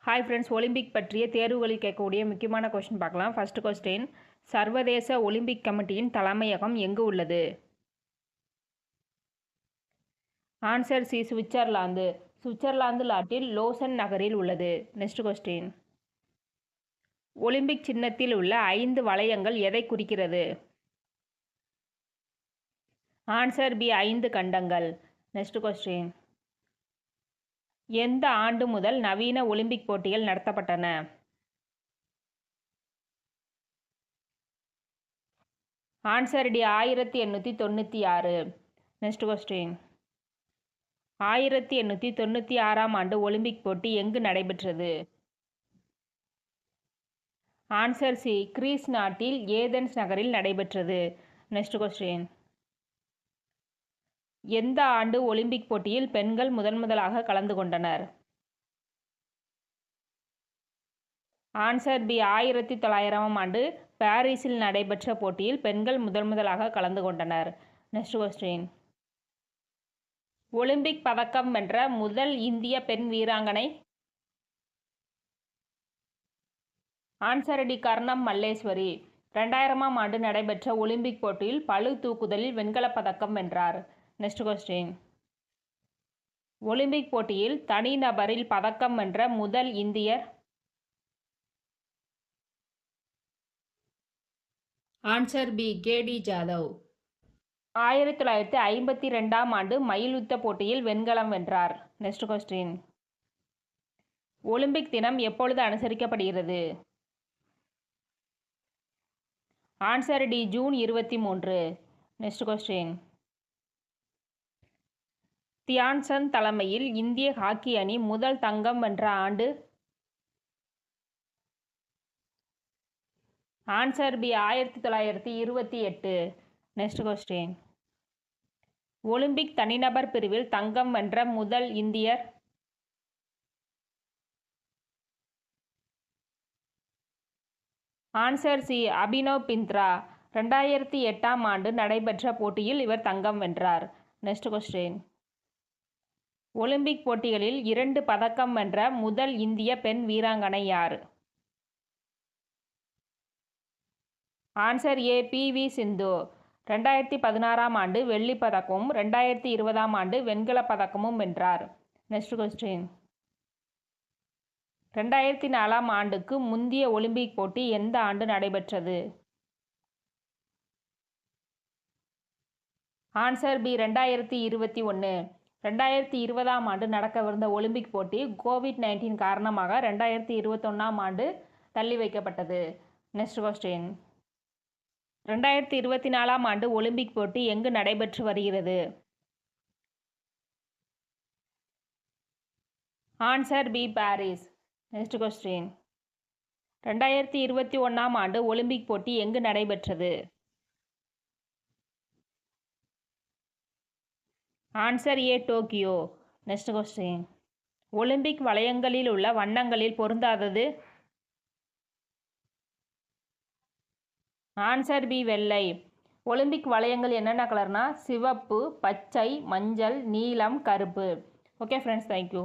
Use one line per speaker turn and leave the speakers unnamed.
Hi friends, Olympic பற்றிய தேர்வுகளில் கேட்கக்கூடிய முக்கியமான கொஸ்டின் பார்க்கலாம். ஃபர்ஸ்ட் கொஸ்டின், சர்வதேச ஒலிம்பிக் கமிட்டியின் தலைமையகம் எங்கு உள்ளது? Answer C, Switzerland. சுவிட்சர்லாந்து நாட்டில் லோசன் நகரில் உள்ளது. நெக்ஸ்ட் கொஸ்டின், ஒலிம்பிக் சின்னத்தில் உள்ள 5 வளையங்கள் எதை குறிக்கிறது? ஆன்சர் பி, 5 கண்டங்கள். நெக்ஸ்ட் கொஸ்டின், எந்த ஆண்டு முதல் நவீன ஒலிம்பிக் போட்டிகள் நடத்தப்பட்டன? Answer D, 1896. நெக்ஸ்ட் கொஸ்டின், 1896ஆம் ஆண்டு ஒலிம்பிக் போட்டி எங்கு நடைபெற்றது? ஆன்சர் சி, கிரீஸ் நாட்டில் ஏதென்ஸ் நகரில் நடைபெற்றது. நெக்ஸ்ட் கொஸ்டின், எந்த ஆண்டு ஒலிம்பிக் போட்டியில் பெண்கள் முதலாக கலந்து கொண்டனர்? ஆன்சர் பி, 1900ஆம் ஆண்டு பாரிஸில் நடைபெற்ற போட்டியில் பெண்கள் முதலாக கலந்து கொண்டனர். நெக்ஸ்ட் கொஸ்டின், ஒலிம்பிக் பதக்கம் வென்ற முதல் இந்திய பெண் வீராங்கனை? ஆன்சர் டி, கர்ணம் மல்லேஸ்வரி. 2000ஆம் ஆண்டு நடைபெற்ற ஒலிம்பிக் போட்டியில் பளு தூக்குதலில் வெண்கலப் பதக்கம் வென்றார். நெக்ஸ்ட் கொஸ்டின், ஒலிம்பிக் போட்டியில் தனிநபரில் பதக்கம் வென்ற முதல் இந்தியர்? ஆன்சர் பி, கேடி ஜாதவ். 1952ஆம் ஆண்டு மல்யுத்த போட்டியில் வெண்கலம் வென்றார். நெக்ஸ்ட் கொஸ்டின், ஒலிம்பிக் தினம் எப்பொழுது அனுசரிக்கப்படுகிறது? Answer D, June 23. Next question, Dhyan Chand தலைமையில் இந்திய ஹாக்கி அணி முதல் தங்கம் வென்ற ஆண்டு? Answer B, 1928. Next question, Olympic தனிநபர் பிரிவில் தங்கம் வென்ற முதல் இந்தியர்? Answer C, Abhinav Bindra. 2008ஆம் ஆண்டு நடைபெற்ற போட்டியில் இவர் தங்கம் வென்றார். நெக்ஸ்ட் கொஸ்டின், ஒலிம்பிக் போட்டிகளில் 2 பதக்கம் வென்ற முதல் இந்திய பெண் வீராங்கனை யார்? Answer A, PV. சிந்து. 2016ஆம் ஆண்டு வெள்ளிப் பதக்கமும் 2020ஆம் ஆண்டு வெண்கலப் பதக்கமும் வென்றார். நெக்ஸ்ட் கொஸ்டின், 2004ஆம் ஆண்டுக்கு முந்தைய ஒலிம்பிக் போட்டி எந்த ஆண்டு நடைபெற்றது? Answer B, 2021. 2020ஆம் ஆண்டு நடக்கவிருந்த ஒலிம்பிக் போட்டி கோவிட்-19 காரணமாக 2021ஆம் ஆண்டு தள்ளி வைக்கப்பட்டது. நெக்ஸ்ட் கொஸ்டின், 2024ஆம் ஆண்டு ஒலிம்பிக் போட்டி எங்கு நடைபெற்று வருகிறது? Answer B, Paris. Next question, 2021ஆம் ஆண்டு ஒலிம்பிக் போட்டி எங்கு நடைபெற்றது? Answer A, Tokyo. Next question, Olympic வளையங்களில் உள்ள வண்ணங்களில் பொருந்தாதது? ஆன்சர் பி, வெள்ளை. ஒலிம்பிக் வளையங்கள் என்னென்ன கலர்னா சிவப்பு, பச்சை, மஞ்சள், நீலம், கருப்பு. Okay friends, thank you.